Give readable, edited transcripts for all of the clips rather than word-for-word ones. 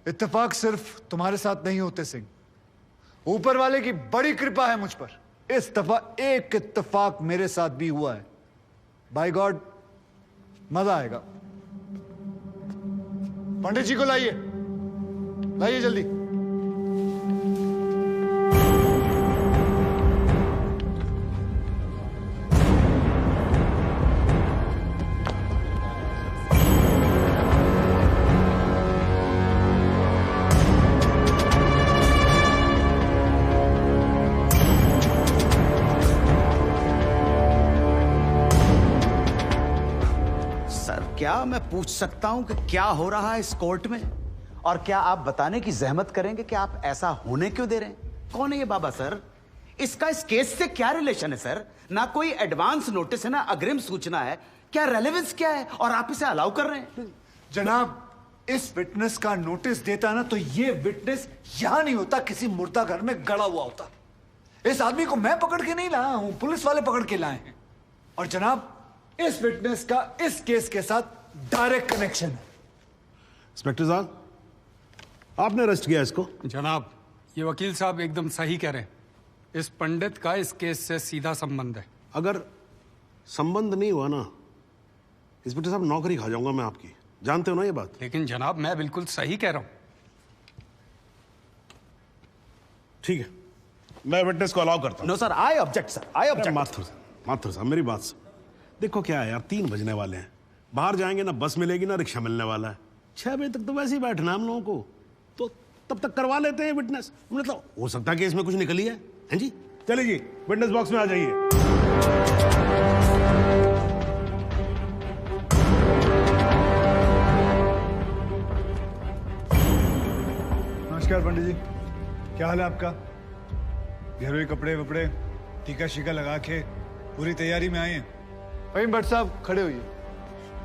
इत्तेफाक सिर्फ तुम्हारे साथ नहीं होते सिंह, ऊपर वाले की बड़ी कृपा है मुझ पर। इस दफा एक इत्तेफाक मेरे साथ भी हुआ है। बाय गॉड मजा आएगा। पंडित जी को लाइए, लाइए जल्दी। क्या मैं पूछ सकता हूं कि क्या हो रहा है इस कोर्ट में? और क्या आप बताने की जहमत करेंगे कि आप ऐसा होने क्यों दे रहे हैं? कौन है ये बाबा सर? इसका इस केस से क्या रिलेशन है सर? ना कोई एडवांस नोटिस है, ना अग्रिम सूचना है। क्या रेलेवेंस क्या है और आप इसे अलाउ कर रहे हैं? जनाब, इस विटनेस का नोटिस देता ना तो ये विटनेस यहां नहीं होता, किसी मुर्दा घर में गड़ा हुआ होता। इस आदमी को मैं पकड़ के नहीं लाया हूं, पुलिस वाले पकड़ के लाए हैं। और जनाब, इस विटनेस का इस केस के साथ डायरेक्ट कनेक्शन है। इंस्पेक्टर साहब, आपने अरेस्ट किया इसको? जनाब, ये वकील साहब एकदम सही कह रहे हैं। इस पंडित का इस केस से सीधा संबंध है। अगर संबंध नहीं हुआ ना, इंस्पेक्टर साहब, नौकरी खा जाऊंगा मैं आपकी। जानते हो ना ये बात? लेकिन जनाब, मैं बिल्कुल सही कह रहा हूं। ठीक है, मैं विटनेस को अलाउ करता हूं। No sir, I object sir, I object. Mathur साहब, मेरी बात सुन। देखो क्या है यार, 3 बजने वाले हैं, बाहर जाएंगे ना बस मिलेगी ना रिक्शा मिलने वाला है। 6 बजे तक तो वैसे ही बैठना हम लोगों को, तो तब तक करवा लेते हैं विटनेस। मतलब हो सकता है कि इसमें कुछ निकली है। हैं जी? चलिए जी, विटनेस बॉक्स में आ जाइए। नमस्कार पंडित जी, क्या हाल है आपका? घरेलू कपड़े वपड़े टीका शीका लगा के पूरी तैयारी में आए हैं। भाई भट्ट साहब खड़े होइए।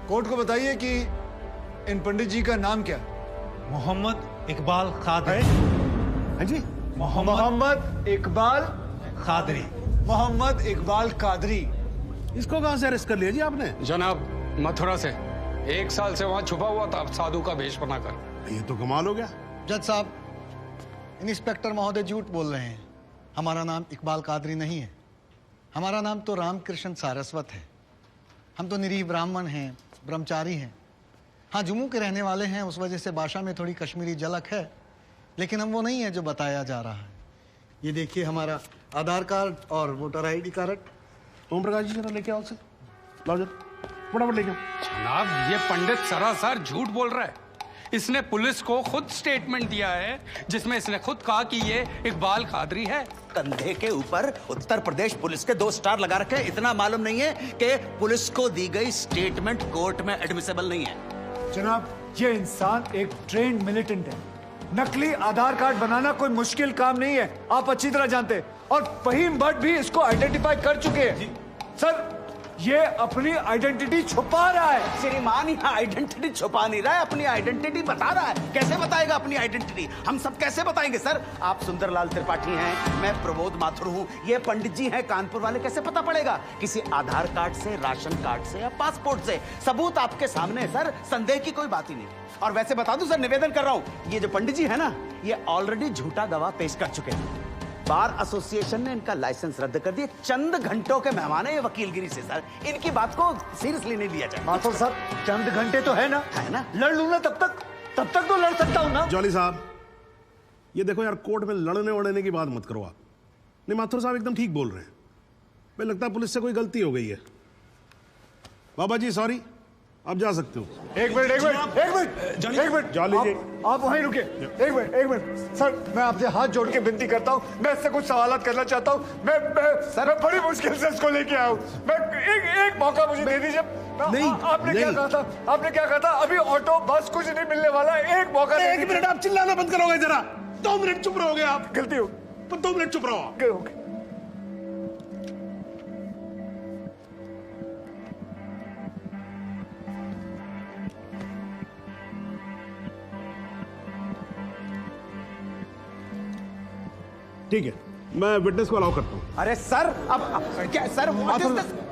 कोर्ट को बताइए कि इन पंडित जी का नाम क्या है? मोहम्मद इकबाल कादरी। हैं जी? मोहम्मद इकबाल कादरी। मोहम्मद इकबाल कादरी। इसको कहां से अरेस्ट कर लिया जी आपने? जनाब, मथुरा से। 1 साल से वहां छुपा हुआ था, साधु का भेष बनाकर। ये तो कमाल हो गया। जज साहब, इंस्पेक्टर महोदय झूठ बोल रहे हैं। हमारा नाम इकबाल कादरी नहीं है, हमारा नाम तो रामकृष्ण सारस्वत है। हम तो निरीह ब्राह्मण हैं, ब्रह्मचारी हैं। हाँ, जम्मू के रहने वाले हैं, उस वजह से भाषा में थोड़ी कश्मीरी झलक है, लेकिन हम वो नहीं है जो बताया जा रहा है। ये देखिए हमारा आधार कार्ड और voter ID card. Om Prakash ji, जरा लेके आओ से। लाओ जरा, फटाफट लेके आओ। जनाब, ये पंडित सरासर झूठ बोल रहा है। इसने पुलिस को खुद स्टेटमेंट दिया है, जिसमें इसने खुद कहा कि ये इकबाल कादरी है। कंधे के ऊपर उत्तर प्रदेश पुलिस के 2 स्टार लगा रखे। इतना मालूम नहीं है कि पुलिस को दी गई स्टेटमेंट कोर्ट में एडमिसेबल नहीं है। जनाब, ये इंसान एक ट्रेन्ड मिलिटेंट है। नकली आधार कार्ड बनाना कोई मुश्किल काम नहीं है, आप अच्छी तरह जानते हैं। और फहीम भट्ट भी इसको आइडेंटिफाई कर चुके हैं। सर, ये अपनी आइडेंटिटी छुपा रहा है। श्रीमान यहाँ आइडेंटिटी छुपा नहीं रहा है, अपनी आइडेंटिटी बता रहा है। कैसे बताएगा अपनी आइडेंटिटी? हम सब कैसे बताएंगे सर? आप सुंदरलाल त्रिपाठी हैं, मैं प्रमोद माथुर हूँ, ये पंडित जी हैं कानपुर वाले। कैसे पता पड़ेगा? किसी आधार कार्ड से, राशन कार्ड से या पासपोर्ट से। सबूत आपके सामने है सर, संदेह की कोई बात ही नहीं। और वैसे बता दूं सर, निवेदन कर रहा हूं, ये जो पंडित जी है ना, ये ऑलरेडी झूठा गवाह पेश कर चुके हैं। बार एसोसिएशन ने इनका लाइसेंस रद्द कर दिया। चंद घंटों के मेहमान है ये वकीलगिरी से सर, इनकी बात को सीरियसली नहीं लिया जाए। माथुर साहब, चंद घंटे तो है ना, लड़ लूं ना तब तक तो लड़ सकता हूं ना। जॉली साहब, ये देखो यार, कोर्ट में लड़ने वड़ने की बात मत करो आप। नहीं, माथुर साहब एकदम ठीक बोल रहे हैं। मुझे लगता है पुलिस से कोई गलती हो गई है। बाबा जी सॉरी, आप जा सकते हो। एक मिनट जॉली जी, आप वहीं रुके। एक मिनट सर, मैं आपसे हाथ जोड़ के विनती करता हूँ, मैं इससे कुछ सवालात करना चाहता हूँ। मैं बड़ी मुश्किल से इसको लेके आया हूँ। मैं एक मौका मुझे दे दीजिए। आपने क्या कहा था? अभी ऑटो बस कुछ नहीं मिलने वाला, एक मौका। 1 मिनट, आप चिल्लाना बंद करोगे जरा? 2 मिनट चुप रहोगे आप? गलती हो, 2 मिनट चुप रहो। ठीक है, मैं विटनेस को अलाउ करता हूं। अरे सर, अब क्या सर?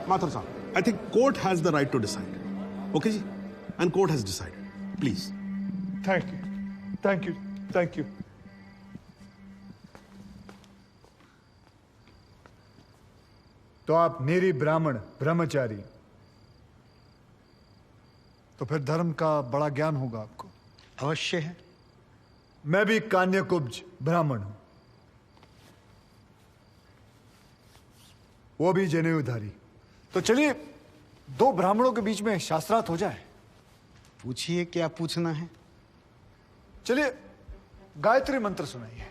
माथुर साहब, I think court has the right to decide. Okay ji, and court has decided. Please. Thank you. Thank you, thank you. तो आप निरी ब्राह्मण ब्रह्मचारी, तो फिर धर्म का बड़ा ज्ञान होगा आपको। अवश्य है। मैं भी कान्यकुब्ज ब्राह्मण हूं, वो भी जनेऊधारी। तो चलिए दो ब्राह्मणों के बीच में शास्त्रार्थ हो जाए। पूछिए, क्या पूछना है? चलिए गायत्री मंत्र सुनाइए।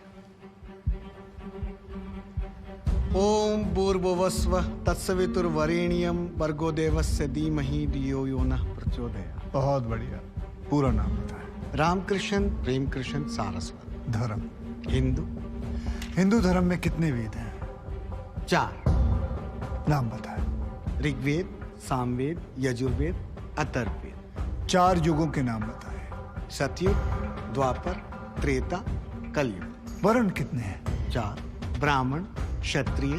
ओम भूर्भुवस्व तत्सवितुर्वरेण्यम भर्गो देवस्य धीमहि धियो यो नः प्रचोदयात्। बहुत बढ़िया, पूरा नाम बताएं। रामकृष्ण प्रेमकृष्ण सारस्वत। धर्म? हिंदू। हिंदू धर्म में कितने वेद हैं? 4। नाम बताएं। ऋग्वेद, सामवेद, यजुर्वेद, अथर्ववेद। 4 युगों के नाम बताएं। सतयुग, द्वापर, त्रेता, कलयुग। वर्ण कितने हैं? 4। ब्राह्मण, क्षत्रिय,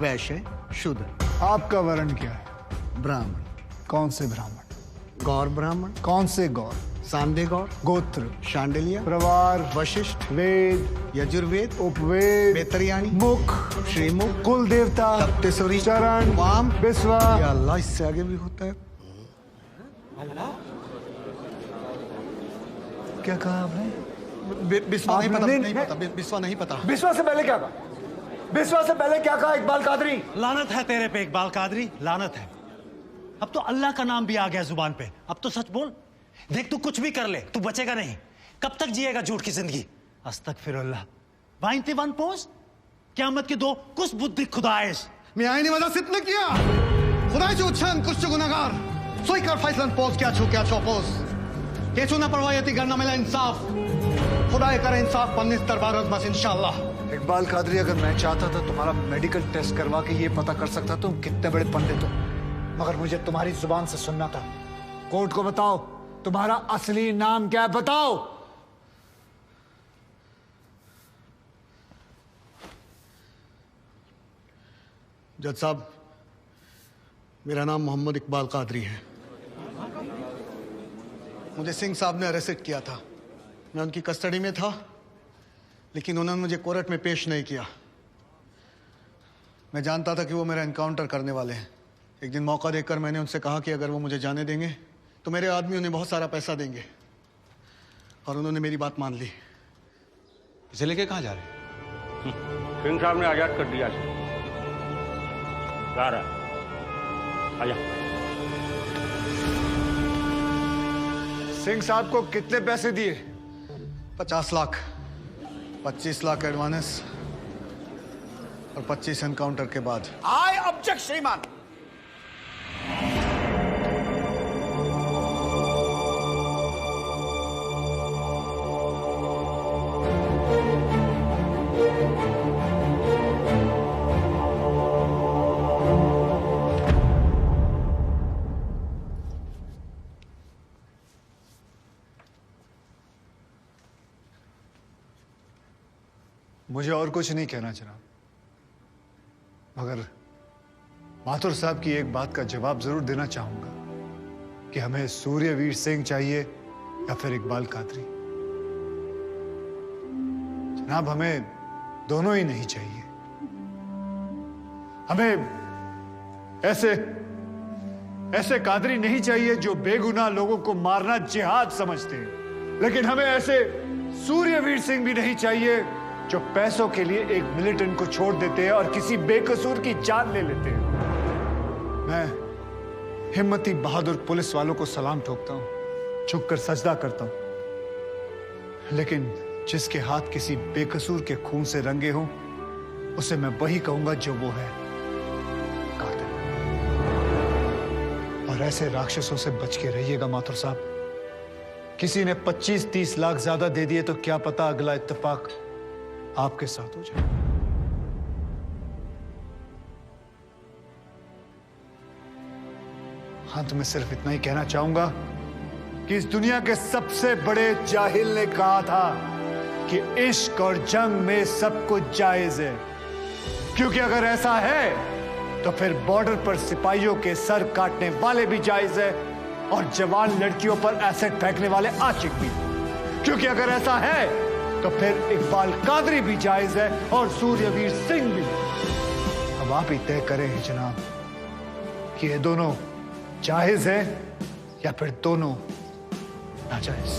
वैश्य, शूद्र। आपका वर्ण क्या है? ब्राह्मण। कौन से ब्राह्मण? गौर ब्राह्मण। कौन से गौर? सांदे गौर। गोत्र? शांडिल्य। प्रवार? वशिष्ठ। वेद? यजुर्वेद। उपवेद? बेतरियाणी। मुख? श्रीमुख। कुल देवता? सप्तसुरी। चरण? वाम। विश्वा? या अल्लाह, इससे आगे भी होता है। क्या कहा आपने? बिस्वा नहीं पता, आपने- नहीं पता, बिस्वा नहीं पता। विश्वा से पहले क्या कहा? विश्वा से पहले क्या कहा इकबाल कादरी? लानत है तेरे पे इकबाल कादरी, लानत है। अब तो अल्लाह का नाम भी आ गया जुबान पे। अब तो सच बोल। देख तू कुछ भी कर ले, तू बचेगा नहीं। कब तक जिएगा झूठ की जिंदगी? अस्तगफिरुल्लाह। 91 पोज क़यामत की 2 कुछ बुद्धि खुदाइश। मी आईने माझा सिद्ध किया खुदाचे उच्चारण कुछ गुनाहगार सोई कर फैसलन पोज क्या छो पोज केचू ना परवायती करना मिला इंसाफ खुदा करे इंसाफ पन्नीस दरबार बस इंशाल्लाह। इकबाल कादरी, अगर मैं चाहता था तुम्हारा मेडिकल टेस्ट करवा के ये पता कर सकता तुम कितने बड़े पंडित हो, मगर मुझे तुम्हारी जुबान से सुनना था। कोर्ट को बताओ तुम्हारा असली नाम क्या है, बताओ। जज साहब, मेरा नाम मोहम्मद इकबाल कादरी है। मुझे सिंह साहब ने अरेस्ट किया था। मैं उनकी कस्टडी में था, लेकिन उन्होंने मुझे कोर्ट में पेश नहीं किया। मैं जानता था कि वो मेरा एनकाउंटर करने वाले हैं। एक दिन मौका देखकर मैंने उनसे कहा कि अगर वो मुझे जाने देंगे तो मेरे आदमी उन्हें बहुत सारा पैसा देंगे, और उन्होंने मेरी बात मान ली। इसे लेके कहाँ जा रहे हैं? सिंह साहब ने आजाद कर दिया इसे। जा रहा है, आजा। सिंह साहब को कितने पैसे दिए? 50 लाख, 25 लाख एडवांस और 25 एनकाउंटर के बाद। आई ऑब्जेक्ट श्रीमान। मुझे और कुछ नहीं कहना जनाब, मगर माथुर साहब की एक बात का जवाब जरूर देना चाहूंगा कि हमें सूर्यवीर सिंह चाहिए या फिर इकबाल कादरी। जनाब, हमें दोनों ही नहीं चाहिए। हमें ऐसे कादरी नहीं चाहिए जो बेगुनाह लोगों को मारना जिहाद समझते हैं, लेकिन हमें ऐसे सूर्यवीर सिंह भी नहीं चाहिए जो पैसों के लिए एक मिलिटेंट को छोड़ देते हैं और किसी बेकसूर की जान ले लेते हैं। मैं हिम्मती बहादुर पुलिस वालों को सलाम ठोकता हूं, झुककर सजदा करता हूं, लेकिन जिसके हाथ किसी बेकसूर के खून से रंगे हों, उसे मैं वही कहूंगा जो वो है, कातिल। और ऐसे राक्षसों से बच के रहिएगा माथुर साहब। किसी ने 25-30 लाख ज्यादा दे दिए तो क्या पता अगला इत्तेफाक आपके साथ हो जाए। अंत में सिर्फ इतना ही कहना चाहूंगा कि इस दुनिया के सबसे बड़े जाहिल ने कहा था कि इश्क और जंग में सब कुछ जायज है, क्योंकि अगर ऐसा है तो फिर बॉर्डर पर सिपाहियों के सर काटने वाले भी जायज है और जवान लड़कियों पर एसिड फेंकने वाले आशिक भी। क्योंकि अगर ऐसा है तो फिर इकबाल कादरी भी जायज है और सूर्यवीर सिंह भी। अब आप ही तय करें जनाब कि ये दोनों जायज है या फिर दोनों नाजायज।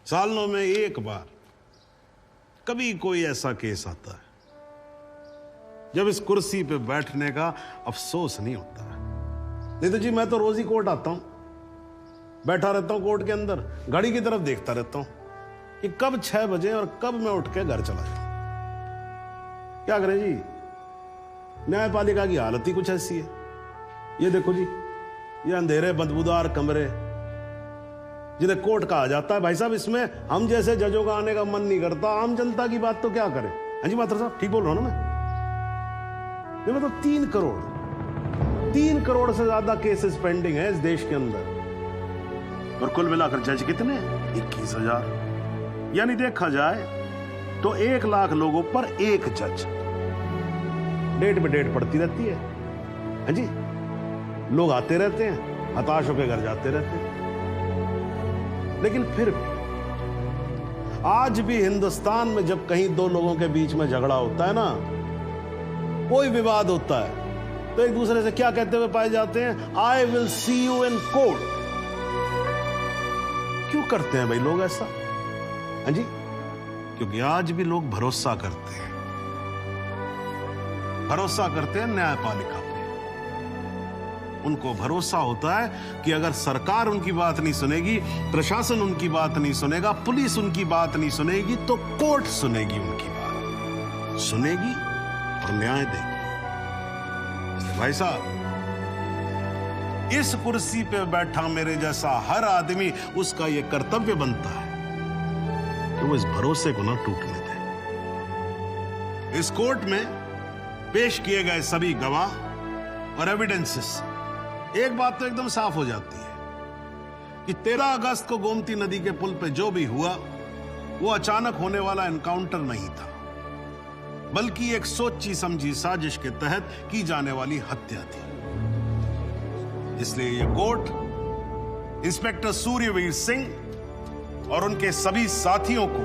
सालों में एक बार कभी कोई ऐसा केस आता है जब इस कुर्सी पे बैठने का अफसोस नहीं होता है। नहीं तो जी मैं तो रोज ही कोर्ट आता हूं, बैठा रहता हूं कोर्ट के अंदर, घड़ी की तरफ देखता रहता हूं कि कब 6 बजे और कब मैं उठ के घर चला जाऊं। क्या करें जी, न्यायपालिका की हालत ही कुछ ऐसी है। ये देखो जी, ये अंधेरे बदबूदार कमरे जिन्हें कोर्ट कहा जाता है, भाई साहब इसमें हम जैसे जजों का आने का मन नहीं करता। आम जनता की बात तो क्या करें। हाँ जी मात्र साहब ठीक बोल रहा हूं ना मैं मतलब 3 करोड़ से ज्यादा केसेस पेंडिंग है इस देश के अंदर, और कुल मिलाकर जज कितने? 21,000। यानी देखा जाए तो 1 लाख लोगों पर 1 जज। डेट पे डेट पड़ती रहती है। हाँ जी, लोग आते रहते हैं, हताश होकर घर जाते रहते हैं। लेकिन फिर भी आज भी हिंदुस्तान में जब कहीं 2 लोगों के बीच में झगड़ा होता है ना, कोई विवाद होता है, तो एक दूसरे से क्या कहते हुए पाए जाते हैं? I will see you in court. क्यों करते हैं भाई लोग ऐसा? हाँ जी, क्योंकि आज भी लोग भरोसा करते हैं, न्यायपालिका पे। उनको भरोसा होता है कि अगर सरकार उनकी बात नहीं सुनेगी, प्रशासन उनकी बात नहीं सुनेगा, पुलिस उनकी बात नहीं सुनेगी, तो कोर्ट सुनेगी, उनकी बात सुनेगी और न्याय देगी। भाई साहब, इस कुर्सी पे बैठा मेरे जैसा हर आदमी, उसका यह कर्तव्य बनता है कि वो इस भरोसे को ना टूटने दे। इस कोर्ट में पेश किए गए सभी गवाह और एविडेंसेस, एक बात तो एकदम साफ हो जाती है कि 13 अगस्त को गोमती नदी के पुल पे जो भी हुआ वो अचानक होने वाला एनकाउंटर नहीं था, बल्कि एक सोची समझी साजिश के तहत की जाने वाली हत्या थी। इसलिए ये कोर्ट इंस्पेक्टर सूर्यवीर सिंह और उनके सभी साथियों को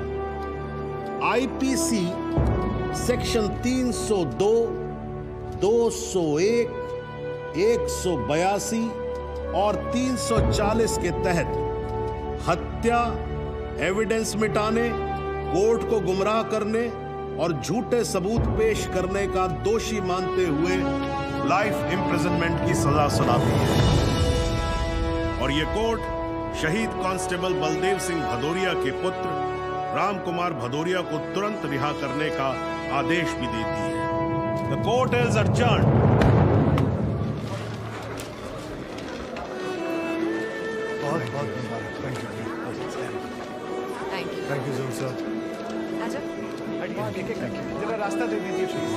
आईपीसी सेक्शन 302, 201, 182 और 340 के तहत हत्या, एविडेंस मिटाने, कोर्ट को गुमराह करने और झूठे सबूत पेश करने का दोषी मानते हुए लाइफ इम्प्रिजनमेंट की सजा सुनाती है। और यह कोर्ट शहीद कांस्टेबल बलदेव सिंह भदौरिया के पुत्र राम कुमार भदौरिया को तुरंत रिहा करने का आदेश भी देती है। The court is adjourned। बहुत थैंक यू सर। जरा रास्ता दे दीजिए प्लीज।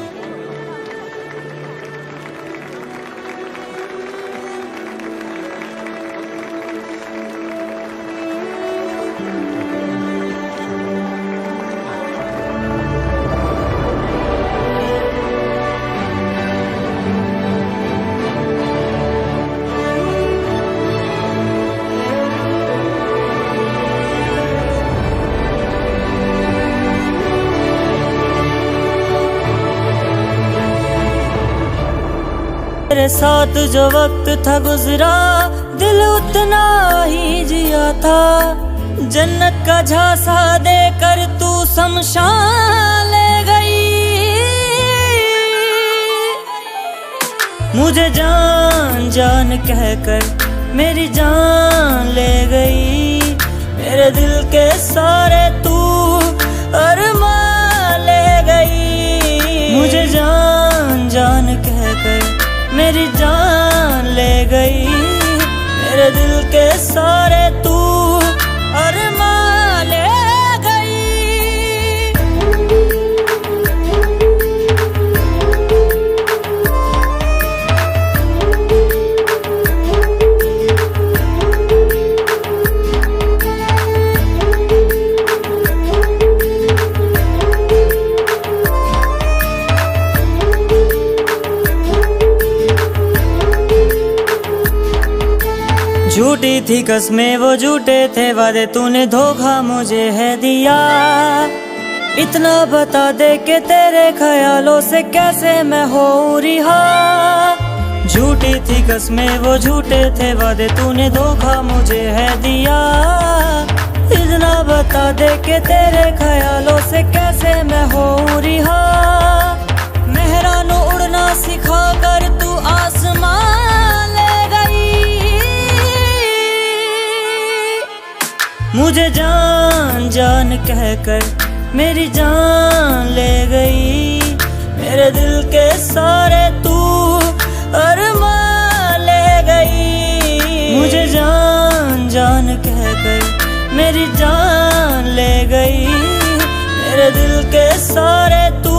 मेरे साथ जो वक्त था गुजरा, दिल उतना ही जिया था। जन्नत का झांसा देकर तू शमशान ले गई। मुझे जान जान कहकर मेरी जान ले गई। झूठी थी कसमें वो झूठे थे वादे, तूने धोखा मुझे है दिया। इतना बता दे कि तेरे ख्यालों से कैसे मैं हो रिहा। झूठी थी कसमें वो झूठे थे वादे, तूने धोखा मुझे है दिया। इतना बता दे कि तेरे ख्यालों से कैसे मैं हो रिहा। मेहरानों उड़ना सिखा कर तू आसमां ले गई, मुझे जान जान कहकर मेरी जान ले गई। मेरे दिल के सारे तू अरमान ले गई, मुझे जान जान कहकर मेरी जान ले गई। मेरे दिल के सारे तू